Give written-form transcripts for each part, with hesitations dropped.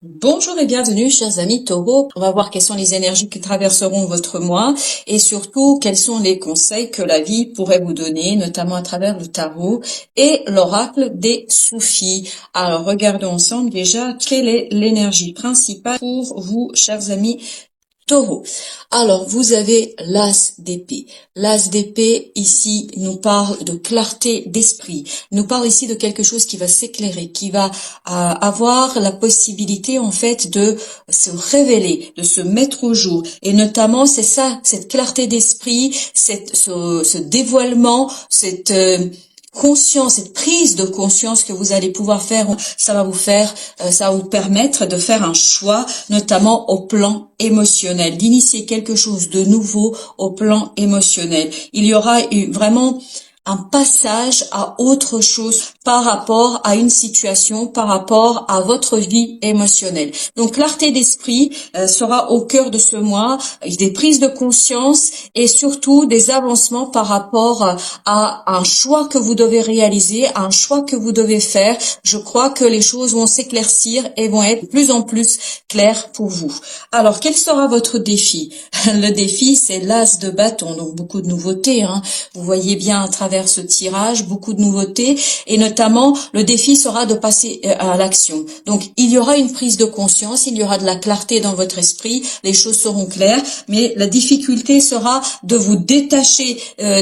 Bonjour et bienvenue, chers amis Taureau. On va voir quelles sont les énergies qui traverseront votre mois et surtout quels sont les conseils que la vie pourrait vous donner, notamment à travers le tarot et l'oracle des Soufis. Alors, regardons ensemble déjà quelle est l'énergie principale pour vous, chers amis Taureau. Alors, vous avez l'as d'épée. L'as d'épée, ici, nous parle de clarté d'esprit. Nous parle ici de quelque chose qui va s'éclairer, qui va avoir la possibilité, en fait, de se révéler, de se mettre au jour. Et notamment, c'est ça, cette clarté d'esprit, ce dévoilement, cette conscience, cette prise de conscience que vous allez pouvoir faire, ça va vous permettre de faire un choix, notamment au plan émotionnel, d'initier quelque chose de nouveau au plan émotionnel. Il y aura vraiment un passage à autre chose par rapport à une situation, par rapport à votre vie émotionnelle. Donc, clarté d'esprit sera au cœur de ce mois, des prises de conscience et surtout des avancements par rapport à un choix que vous devez réaliser, un choix que vous devez faire. Je crois que les choses vont s'éclaircir et vont être de plus en plus claires pour vous. Alors, quel sera votre défi? Le défi, c'est l'as de bâton, donc beaucoup de nouveautés. Vous voyez bien à travers ce tirage, beaucoup de nouveautés et notamment le défi sera de passer à l'action. Donc il y aura une prise de conscience, il y aura de la clarté dans votre esprit, les choses seront claires, mais la difficulté sera de vous détacher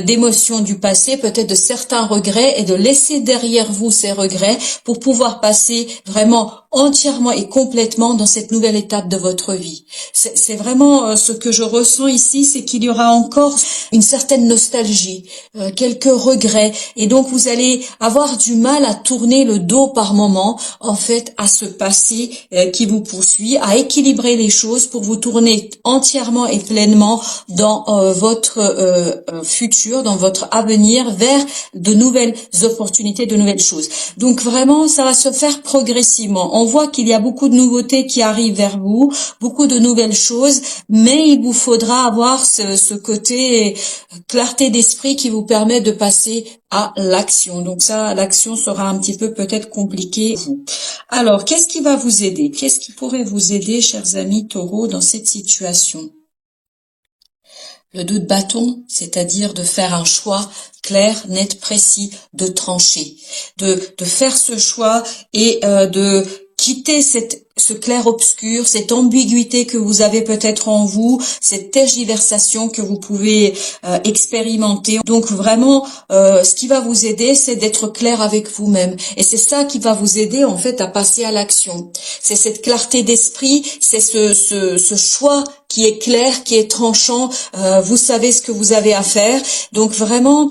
d'émotions du passé, peut-être de certains regrets et de laisser derrière vous ces regrets pour pouvoir passer vraiment entièrement et complètement dans cette nouvelle étape de votre vie. C'est vraiment ce que je ressens ici, c'est qu'il y aura encore une certaine nostalgie, quelques regrets, et donc vous allez avoir du mal à tourner le dos par moment, en fait, à ce passé qui vous poursuit, à équilibrer les choses pour vous tourner entièrement et pleinement dans votre futur, dans votre avenir, vers de nouvelles opportunités, de nouvelles choses. Donc vraiment, ça va se faire progressivement. On voit qu'il y a beaucoup de nouveautés qui arrivent vers vous, beaucoup de nouvelles choses, mais il vous faudra avoir ce côté clarté d'esprit qui vous permet de passer à l'action. Donc ça, l'action sera un petit peu peut-être compliquée pour vous. Alors, qu'est-ce qui va vous aider? Qu'est-ce qui pourrait vous aider, chers amis Taureau, dans cette situation? Le 2 de bâton, c'est-à-dire de faire un choix clair, net, précis, de trancher, de faire ce choix et de quitter ce clair-obscur, cette ambiguïté que vous avez peut-être en vous, cette tergiversation que vous pouvez expérimenter. Donc vraiment, ce qui va vous aider, c'est d'être clair avec vous-même. Et c'est ça qui va vous aider en fait à passer à l'action. C'est cette clarté d'esprit, c'est ce choix qui est clair, qui est tranchant. Vous savez ce que vous avez à faire. Donc vraiment,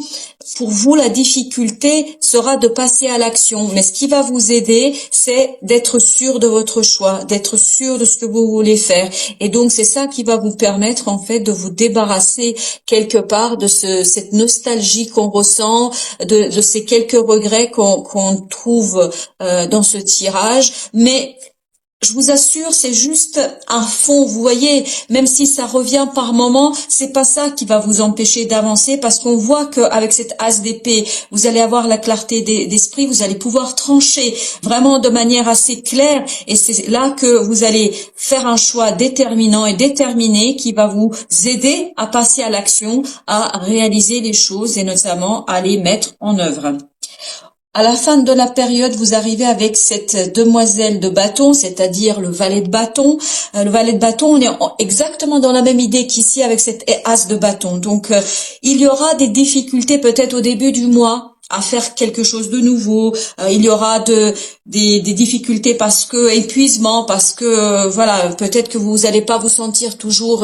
pour vous, la difficulté sera de passer à l'action. Mais ce qui va vous aider, c'est d'être sûr de votre choix, d'être sûr de ce que vous voulez faire. Et donc, c'est ça qui va vous permettre, en fait, de vous débarrasser quelque part de cette nostalgie qu'on ressent, de ces quelques regrets qu'on trouve dans ce tirage. Mais je vous assure, c'est juste un fond. Vous voyez, même si ça revient par moment, c'est pas ça qui va vous empêcher d'avancer, parce qu'on voit qu'avec cette as d'épée, vous allez avoir la clarté d'esprit, vous allez pouvoir trancher vraiment de manière assez claire, et c'est là que vous allez faire un choix déterminant et déterminé qui va vous aider à passer à l'action, à réaliser les choses et notamment à les mettre en œuvre. À la fin de la période, vous arrivez avec cette demoiselle de bâton, c'est-à-dire le valet de bâton. Le valet de bâton, on est exactement dans la même idée qu'ici avec cette as de bâton. Donc, il y aura des difficultés peut-être au début du mois à faire quelque chose de nouveau. Il y aura des difficultés parce que épuisement, parce que voilà, peut-être que vous n'allez pas vous sentir toujours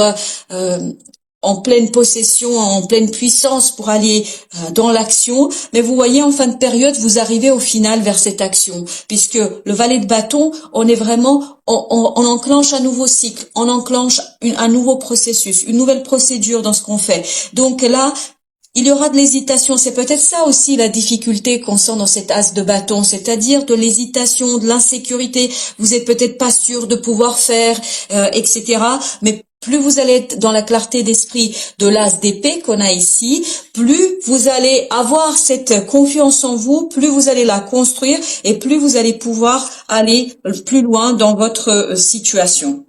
en pleine possession, en pleine puissance pour aller dans l'action. Mais vous voyez, en fin de période, vous arrivez au final vers cette action. Puisque le valet de bâton, on est vraiment, on enclenche un nouveau cycle, on enclenche un nouveau processus, une nouvelle procédure dans ce qu'on fait. Donc là, il y aura de l'hésitation. C'est peut-être ça aussi la difficulté qu'on sent dans cette as de bâton, c'est-à-dire de l'hésitation, de l'insécurité. Vous êtes peut-être pas sûr de pouvoir faire, etc. Mais plus vous allez être dans la clarté d'esprit de l'as d'épée qu'on a ici, plus vous allez avoir cette confiance en vous, plus vous allez la construire et plus vous allez pouvoir aller plus loin dans votre situation.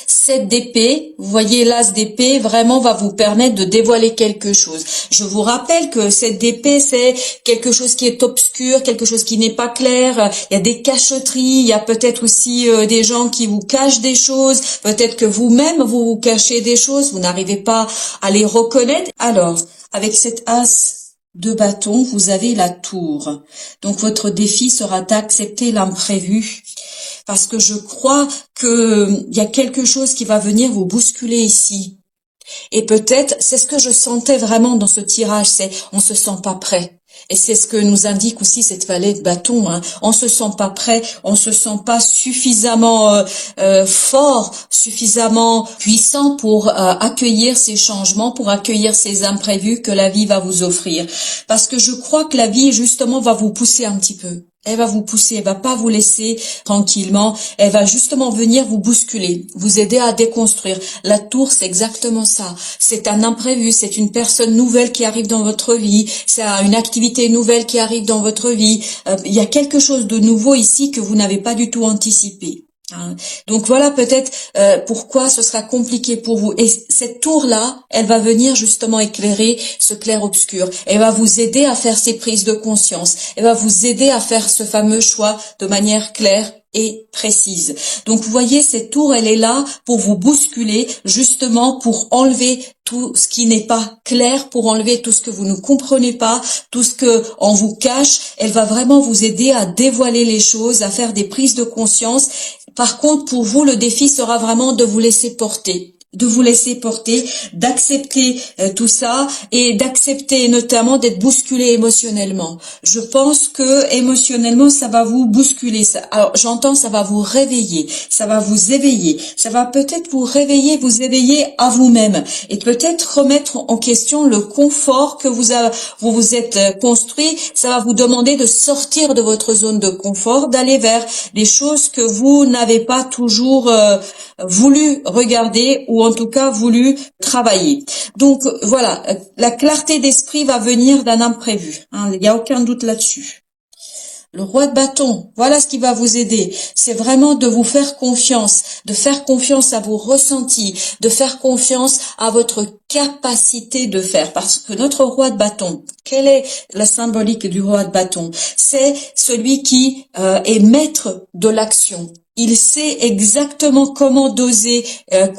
Cette d'épée, vous voyez l'as d'épée, vraiment va vous permettre de dévoiler quelque chose. Je vous rappelle que cette d'épée, c'est quelque chose qui est obscur, quelque chose qui n'est pas clair. Il y a des cachotteries, il y a peut-être aussi des gens qui vous cachent des choses. Peut-être que vous-même, vous cachez des choses, vous n'arrivez pas à les reconnaître. Alors, avec cette as de bâton, vous avez la tour. Donc, votre défi sera d'accepter l'imprévu. Parce que je crois que il y a quelque chose qui va venir vous bousculer ici. Et peut-être, c'est ce que je sentais vraiment dans ce tirage, c'est on se sent pas prêt. Et c'est ce que nous indique aussi cette valet de bâton. Hein. On se sent pas prêt, on se sent pas suffisamment fort, suffisamment puissant pour accueillir ces changements, pour accueillir ces imprévus que la vie va vous offrir. Parce que je crois que la vie justement va vous pousser un petit peu. Elle va vous pousser, elle va pas vous laisser tranquillement, elle va justement venir vous bousculer, vous aider à déconstruire. La tour, c'est exactement ça. C'est un imprévu, c'est une personne nouvelle qui arrive dans votre vie, c'est une activité nouvelle qui arrive dans votre vie. Il y a quelque chose de nouveau ici que vous n'avez pas du tout anticipé. Hein. Donc voilà peut-être pourquoi ce sera compliqué pour vous. Et cette tour-là, elle va venir justement éclairer ce clair-obscur. Elle va vous aider à faire ces prises de conscience. Elle va vous aider à faire ce fameux choix de manière claire et précise. Donc vous voyez, cette tour, elle est là pour vous bousculer, justement pour enlever tout ce qui n'est pas clair, pour enlever tout ce que vous ne comprenez pas, tout ce que on vous cache. Elle va vraiment vous aider à dévoiler les choses, à faire des prises de conscience. Par contre, pour vous, le défi sera vraiment de vous laisser porter. De vous laisser porter, d'accepter tout ça et d'accepter notamment d'être bousculé émotionnellement. Je pense que émotionnellement ça va vous bousculer. Alors j'entends, ça va vous réveiller, ça va vous éveiller, ça va peut-être vous réveiller, vous éveiller à vous-même et peut-être remettre en question le confort que vous vous êtes construit. Ça va vous demander de sortir de votre zone de confort, d'aller vers des choses que vous n'avez pas toujours voulu regarder ou en tout cas voulu travailler. Donc voilà, la clarté d'esprit va venir d'un imprévu. Hein, il n'y a aucun doute là-dessus. Le roi de bâton, voilà ce qui va vous aider. C'est vraiment de vous faire confiance, de faire confiance à vos ressentis, de faire confiance à votre capacité de faire. Parce que notre roi de bâton, quelle est la symbolique du roi de bâton? C'est celui qui est maître de l'action. Il sait exactement comment doser,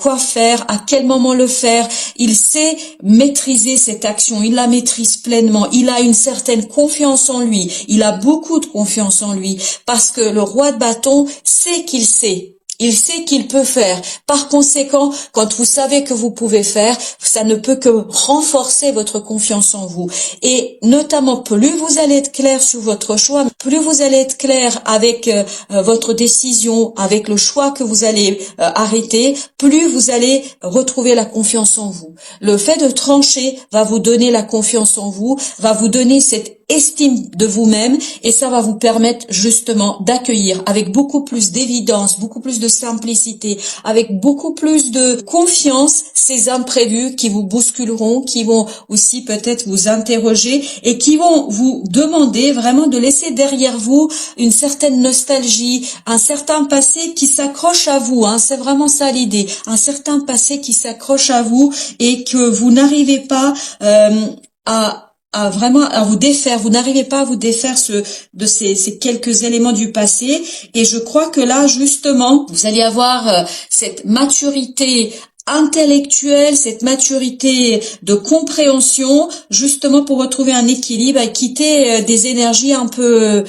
quoi faire, à quel moment le faire. Il sait maîtriser cette action. Il la maîtrise pleinement. Il a une certaine confiance en lui. Il a beaucoup de confiance en lui parce que le roi de bâton sait qu'il sait. Il sait qu'il peut faire. Par conséquent, quand vous savez que vous pouvez faire, ça ne peut que renforcer votre confiance en vous. Et notamment, plus vous allez être clair sur votre choix, plus vous allez être clair avec votre décision, avec le choix que vous allez arrêter, plus vous allez retrouver la confiance en vous. Le fait de trancher va vous donner la confiance en vous, va vous donner cette estime de vous-même et ça va vous permettre justement d'accueillir avec beaucoup plus d'évidence, beaucoup plus de simplicité, avec beaucoup plus de confiance ces imprévus qui vous bousculeront, qui vont aussi peut-être vous interroger et qui vont vous demander vraiment de laisser derrière vous une certaine nostalgie, un certain passé qui s'accroche à vous, hein, c'est vraiment ça l'idée, un certain passé qui s'accroche à vous et que vous n'arrivez pas à vous défaire, vous n'arrivez pas à vous défaire de ces quelques éléments du passé et je crois que là justement vous allez avoir cette maturité intellectuelle, cette maturité de compréhension, justement pour retrouver un équilibre et quitter des énergies un peu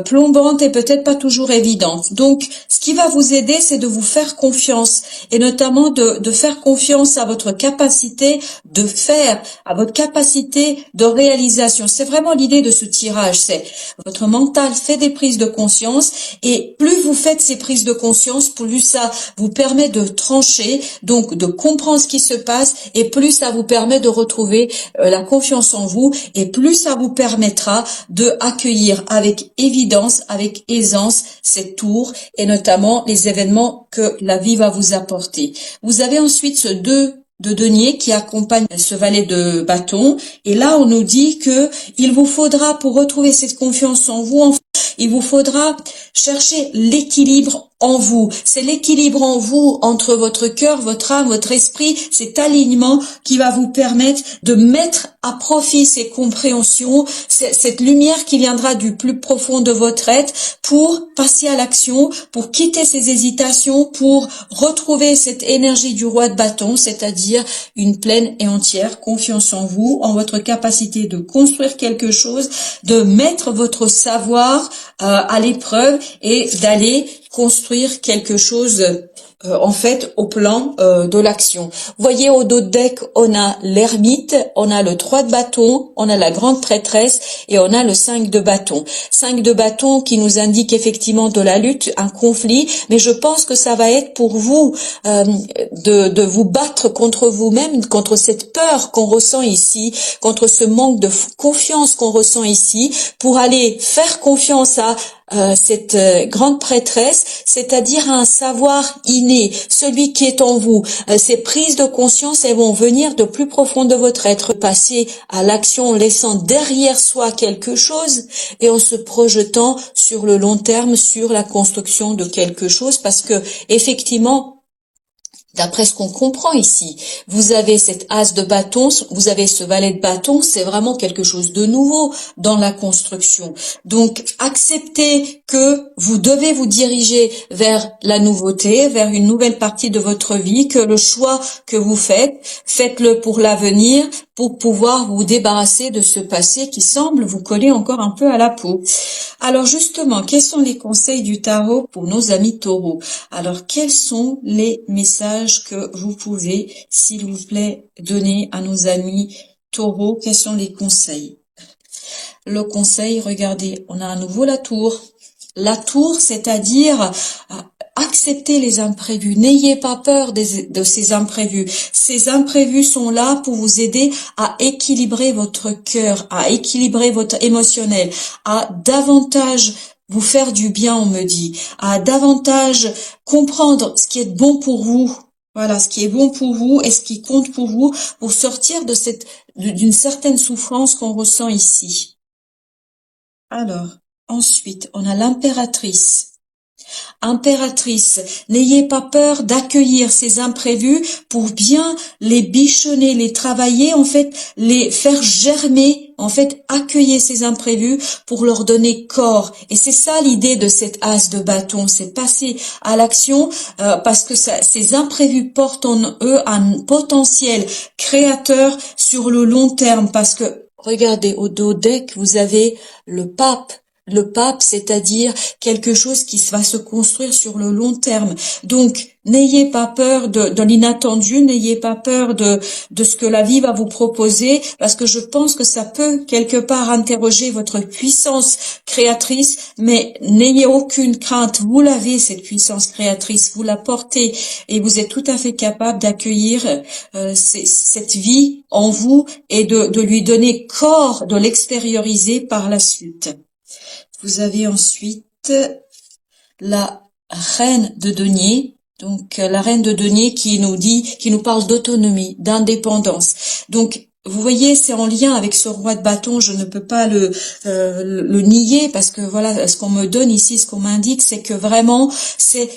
plombantes et peut-être pas toujours évidentes. Donc, ce qui va vous aider, c'est de vous faire confiance et notamment de faire confiance à votre capacité de faire, à votre capacité de réalisation. C'est vraiment l'idée de ce tirage, c'est votre mental fait des prises de conscience et plus vous faites ces prises de conscience, plus ça vous permet de trancher, donc de de comprendre ce qui se passe, et plus ça vous permet de retrouver la confiance en vous, et plus ça vous permettra de accueillir avec évidence, avec aisance cette tour, et notamment les événements que la vie va vous apporter. Vous avez ensuite ce 2 de denier qui accompagne ce valet de bâton, et là on nous dit que il vous faudra, pour retrouver cette confiance en vous, il vous faudra chercher l'équilibre en vous. C'est l'équilibre en vous entre votre cœur, votre âme, votre esprit, cet alignement qui va vous permettre de mettre à profit ces compréhensions, cette lumière qui viendra du plus profond de votre être pour passer à l'action, pour quitter ces hésitations, pour retrouver cette énergie du roi de bâton, c'est-à-dire une pleine et entière confiance en vous, en votre capacité de construire quelque chose, de mettre votre savoir à l'épreuve et d'aller construire quelque chose en fait au plan de l'action. Vous voyez, au dos de deck, on a l'ermite, on a le 3 de bâton, on a la grande prêtresse et on a le 5 de bâton. 5 de bâton qui nous indique effectivement de la lutte, un conflit, mais je pense que ça va être pour vous de vous battre contre vous-même, contre cette peur qu'on ressent ici, contre ce manque de confiance qu'on ressent ici, pour aller faire confiance à cette grande prêtresse, c'est-à-dire un savoir inné, celui qui est en vous. Ces prises de conscience, elles vont venir de plus profond de votre être, passer à l'action en laissant derrière soi quelque chose et en se projetant sur le long terme, sur la construction de quelque chose, parce que effectivement, d'après ce qu'on comprend ici, vous avez cet as de bâton, vous avez ce valet de bâton, c'est vraiment quelque chose de nouveau dans la construction. Donc, acceptez que vous devez vous diriger vers la nouveauté, vers une nouvelle partie de votre vie, que le choix que vous faites, faites-le pour l'avenir, pour pouvoir vous débarrasser de ce passé qui semble vous coller encore un peu à la peau. Alors justement, quels sont les conseils du tarot pour nos amis taureaux? Alors, quels sont les messages que vous pouvez, s'il vous plaît, donner à nos amis taureaux? Quels sont les conseils? Le conseil, regardez, on a à nouveau la tour. La tour, c'est-à-dire acceptez les imprévus. N'ayez pas peur de ces imprévus. Ces imprévus sont là pour vous aider à équilibrer votre cœur, à équilibrer votre émotionnel, à davantage vous faire du bien, on me dit, à davantage comprendre ce qui est bon pour vous. Voilà, ce qui est bon pour vous et ce qui compte pour vous, pour sortir de d'une certaine souffrance qu'on ressent ici. Alors, ensuite, on a l'impératrice. Impératrice, n'ayez pas peur d'accueillir ces imprévus pour bien les bichonner, les travailler, en fait, les faire germer, en fait, accueillir ces imprévus pour leur donner corps. Et c'est ça l'idée de cet as de bâton, c'est passer à l'action parce que ces imprévus portent en eux un potentiel créateur sur le long terme. Parce que, regardez, au dos deck, vous avez le pape. Le pape, c'est-à-dire quelque chose qui va se construire sur le long terme. Donc, n'ayez pas peur de l'inattendu, n'ayez pas peur de ce que la vie va vous proposer, parce que je pense que ça peut quelque part interroger votre puissance créatrice, mais n'ayez aucune crainte. Vous l'avez, cette puissance créatrice, vous la portez et vous êtes tout à fait capable d'accueillir cette vie en vous et de lui donner corps, de l'extérioriser par la suite. Vous avez ensuite la reine de denier. Donc, la reine de denier qui nous parle d'autonomie, d'indépendance. Donc, vous voyez, c'est en lien avec ce roi de bâton. Je ne peux pas le nier parce que voilà, ce qu'on me donne ici, ce qu'on m'indique, c'est que vraiment, c'est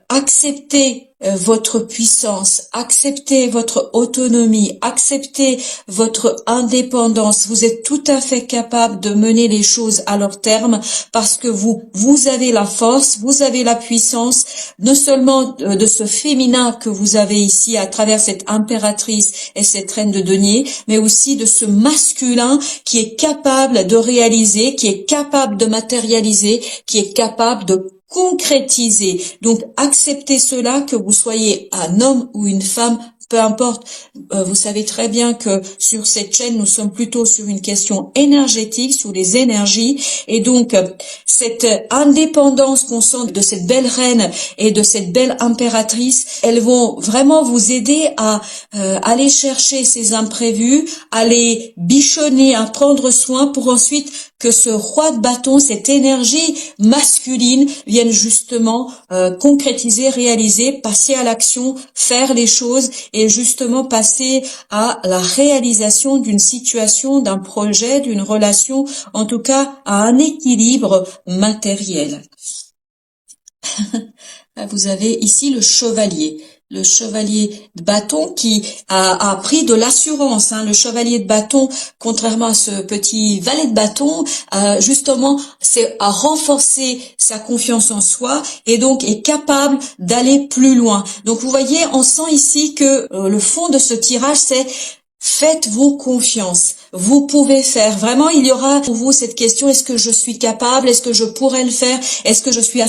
accepter votre puissance, acceptez votre autonomie, acceptez votre indépendance. Vous êtes tout à fait capable de mener les choses à leur terme parce que vous avez la force, vous avez la puissance, non seulement de ce féminin que vous avez ici à travers cette impératrice et cette reine de denier, mais aussi de ce masculin qui est capable de réaliser, qui est capable de matérialiser, qui est capable de concrétiser. Donc, acceptez cela, que vous soyez un homme ou une femme peu importe, vous savez très bien que sur cette chaîne, nous sommes plutôt sur une question énergétique, sur les énergies, et donc cette indépendance qu'on sent de cette belle reine et de cette belle impératrice, elles vont vraiment vous aider à aller chercher ces imprévus, à les bichonner, à prendre soin pour ensuite que ce roi de bâton, cette énergie masculine vienne justement concrétiser, réaliser, passer à l'action, faire les choses et justement passer à la réalisation d'une situation, d'un projet, d'une relation, en tout cas à un équilibre matériel. Vous avez ici le chevalier. Le chevalier de bâton qui a pris de l'assurance. Le chevalier de bâton, contrairement à ce petit valet de bâton, justement, c'est à renforcer sa confiance en soi et donc est capable d'aller plus loin. Donc vous voyez, on sent ici que le fond de ce tirage, c'est faites-vous confiance. Vous pouvez faire. Vraiment, il y aura pour vous cette question, est-ce que je suis capable? Est-ce que je pourrais le faire? Est-ce que je suis